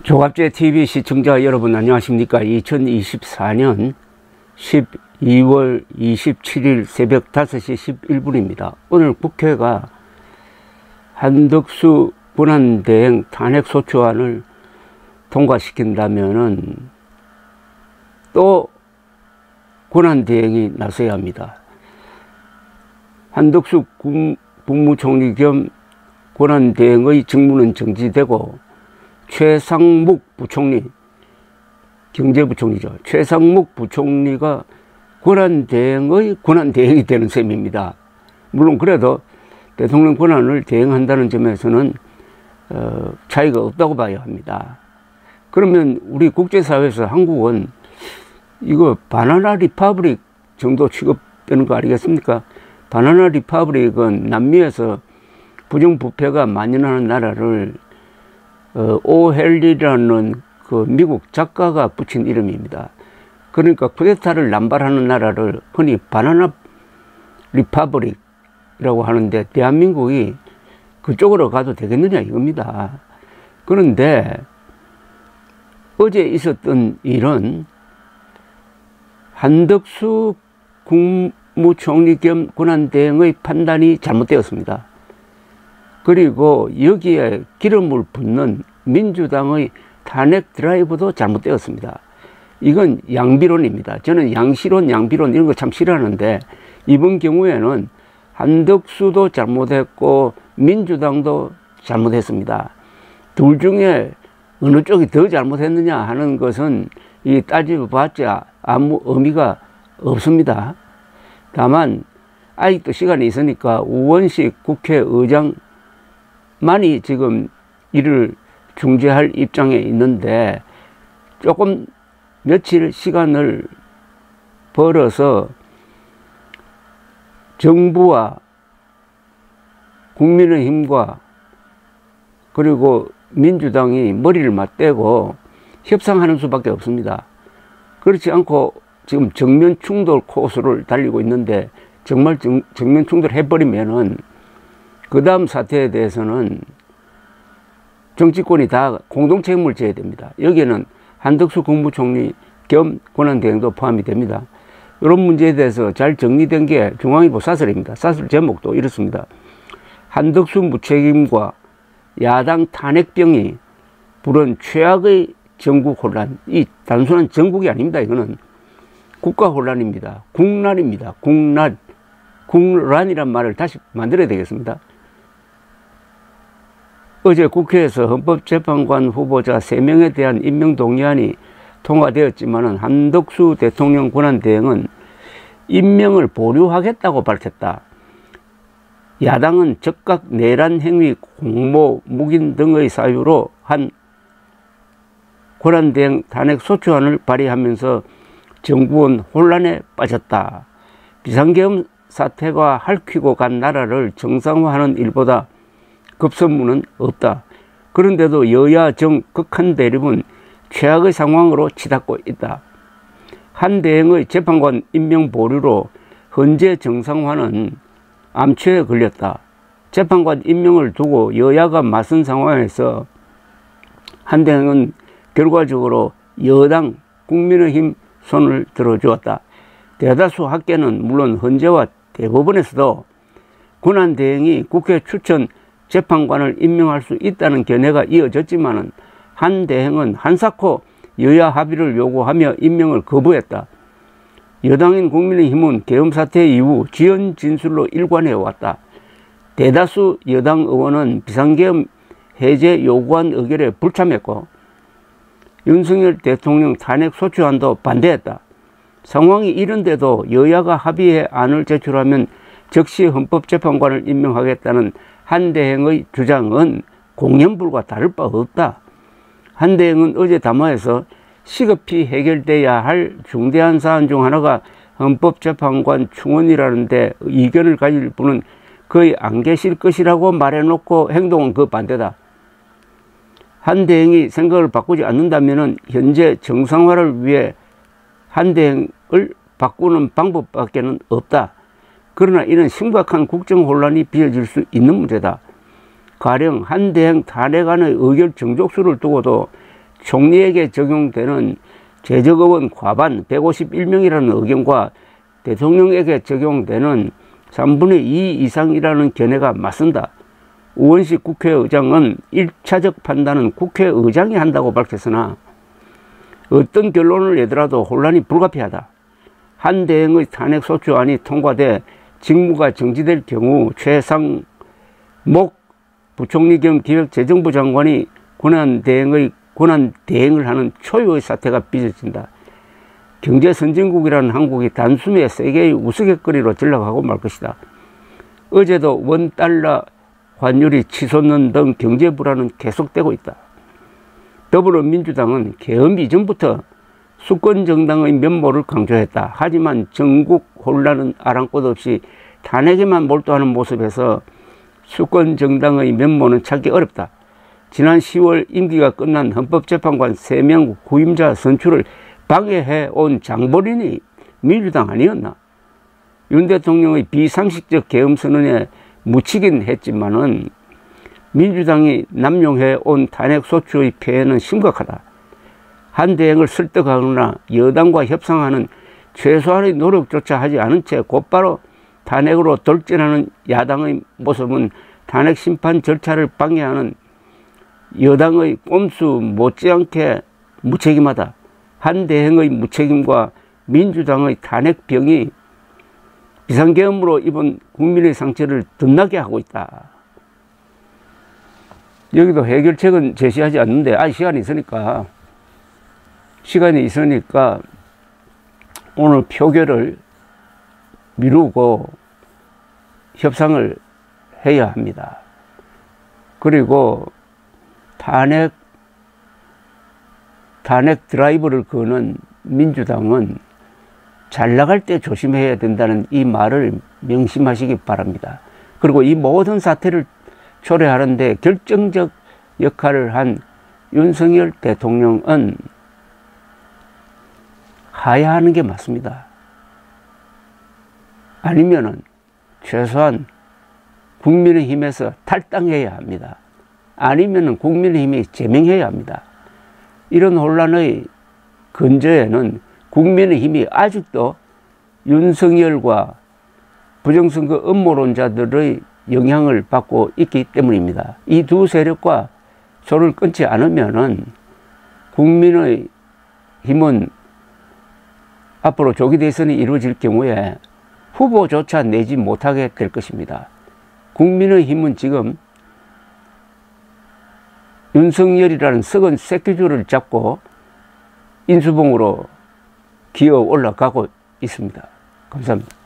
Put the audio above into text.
조갑제 TV 시청자 여러분 안녕하십니까. 2024년 12월 27일 새벽 5시 11분입니다. 오늘 국회가 한덕수 권한대행 탄핵소추안을 통과시킨다면은 또 권한대행이 나서야 합니다. 한덕수 국무총리 겸 권한대행의 직무는 정지되고 최상목 부총리, 경제부총리죠. 최상목 부총리가 권한대행의 권한대행이 되는 셈입니다. 물론 그래도 대통령 권한을 대행한다는 점에서는 차이가 없다고 봐야 합니다. 그러면 우리 국제사회에서 한국은 이거 바나나 리퍼블릭 정도 취급되는 거 아니겠습니까? 바나나 리퍼블릭은 남미에서 부정부패가 만연하는 나라를 오헬리라는 그 미국 작가가 붙인 이름입니다. 그러니까 쿠데타를 남발하는 나라를 흔히 바나나 리퍼블릭이라고 하는데 대한민국이 그쪽으로 가도 되겠느냐 이겁니다. 그런데 어제 있었던 일은 한덕수 국무총리 겸 권한대행의 판단이 잘못되었습니다. 그리고 여기에 기름을 붓는 민주당의 탄핵 드라이브도 잘못되었습니다. 이건 양비론입니다. 저는 양시론, 양비론 이런 거 참 싫어하는데 이번 경우에는 한덕수도 잘못했고 민주당도 잘못했습니다. 둘 중에 어느 쪽이 더 잘못했느냐 하는 것은 이 따져봤자 아무 의미가 없습니다. 다만 아직도 시간이 있으니까 우원식 국회의장만이 지금 이를 중재할 입장에 있는데 조금 며칠 시간을 벌어서 정부와 국민의힘과 그리고 민주당이 머리를 맞대고 협상하는 수밖에 없습니다. 그렇지 않고 지금 정면 충돌 코스를 달리고 있는데 정말 정면 충돌 해버리면은 그 다음 사태에 대해서는 정치권이 다 공동 책임을 져야 됩니다. 여기에는 한덕수 국무총리 겸 권한대행도 포함이 됩니다. 이런 문제에 대해서 잘 정리된 게 중앙일보 사설입니다. 사설 제목도 이렇습니다. 한덕수 무책임과 야당 탄핵병이 부른 최악의 전국 혼란. 이 단순한 전국이 아닙니다. 이거는 국가 혼란입니다. 국난입니다. 국난. 국란이란 말을 다시 만들어야 되겠습니다. 어제 국회에서 헌법재판관 후보자 3명에 대한 임명동의안이 통과되었지만 한덕수 대통령 권한대행은 임명을 보류하겠다고 밝혔다. 야당은 적각 내란 행위, 공모, 묵인 등의 사유로 한 권한대행 탄핵소추안을 발의하면서 정부는 혼란에 빠졌다. 비상계엄 사태가 핥히고 간 나라를 정상화하는 일보다 급선무는 없다. 그런데도 여야 정 극한 대립은 최악의 상황으로 치닫고 있다. 한 대행의 재판관 임명 보류로 헌재 정상화는 암초에 걸렸다. 재판관 임명을 두고 여야가 맞선 상황에서 한 대행은 결과적으로 여당 국민의힘 손을 들어주었다. 대다수 학계는 물론 헌재와 대법원에서도 권한대행이 국회 추천 재판관을 임명할 수 있다는 견해가 이어졌지만 한 대행은 한사코 여야 합의를 요구하며 임명을 거부했다. 여당인 국민의힘은 계엄 사태 이후 지연 진술로 일관해 왔다. 대다수 여당 의원은 비상계엄 해제 요구안 의결에 불참했고 윤석열 대통령 탄핵소추안도 반대했다. 상황이 이런데도 여야가 합의해 안을 제출하면 즉시 헌법재판관을 임명하겠다는 한 대행의 주장은 공연불과 다를 바 없다. 한 대행은 어제 담화에서 시급히 해결돼야 할 중대한 사안 중 하나가 헌법재판관 충원이라는데 이견을 가질 분은 거의 안 계실 것이라고 말해놓고 행동은 그 반대다. 한 대행이 생각을 바꾸지 않는다면 현재 정상화를 위해 한 대행을 바꾸는 방법밖에는 없다. 그러나 이는 심각한 국정 혼란이 빚어질 수 있는 문제다. 가령 한 대행 탄핵안의 의결 정족수를 두고도 총리에게 적용되는 제적의원 과반 151명이라는 의견과 대통령에게 적용되는 3분의 2 이상이라는 견해가 맞선다. 우원식 국회의장은 1차적 판단은 국회의장이 한다고 밝혔으나 어떤 결론을 내더라도 혼란이 불가피하다. 한 대행의 탄핵소추안이 통과돼 직무가 정지될 경우 최상목 부총리 겸 기획재정부 장관이 권한 대행을 하는 초유의 사태가 빚어진다. 경제선진국이라는 한국이 단숨에 세계의 우스갯거리로 전락하고 말 것이다. 어제도 원달러 환율이 치솟는 등 경제 불안은 계속되고 있다. 더불어민주당은 개헌 이전부터 수권정당의 면모를 강조했다. 하지만 전국 혼란은 아랑곳 없이 탄핵에만 몰두하는 모습에서 수권정당의 면모는 찾기 어렵다. 지난 10월 임기가 끝난 헌법재판관 3명 후임자 선출을 방해해온 장본인이 민주당 아니었나? 윤 대통령의 비상식적 계엄 선언에 묻히긴 했지만은 민주당이 남용해온 탄핵소추의 폐해는 심각하다. 한 대행을 설득하거나 여당과 협상하는 최소한의 노력조차 하지 않은 채 곧바로 탄핵으로 돌진하는 야당의 모습은 탄핵 심판 절차를 방해하는 여당의 꼼수 못지않게 무책임하다. 한 대행의 무책임과 민주당의 탄핵병이 비상계엄으로 입은 국민의 상처를 덧나게 하고 있다. 여기도 해결책은 제시하지 않는데 시간이 있으니까 오늘 표결을 미루고 협상을 해야 합니다. 그리고 탄핵 드라이브를 거는 민주당은 잘 나갈 때 조심해야 된다는 이 말을 명심하시기 바랍니다. 그리고 이 모든 사태를 초래하는 데 결정적 역할을 한 윤석열 대통령은 하야하는 게 맞습니다. 아니면은 최소한 국민의힘에서 탈당해야 합니다. 아니면은 국민의힘이 제명해야 합니다. 이런 혼란의 근저에는 국민의힘이 아직도 윤석열과 부정선거 음모론자들의 영향을 받고 있기 때문입니다. 이 두 세력과 손을 끊지 않으면은 국민의힘은 앞으로 조기 대선이 이루어질 경우에 후보조차 내지 못하게 될 것입니다. 국민의힘은 지금 윤석열이라는 썩은 새끼줄을 잡고 인수봉으로 기어 올라가고 있습니다. 감사합니다.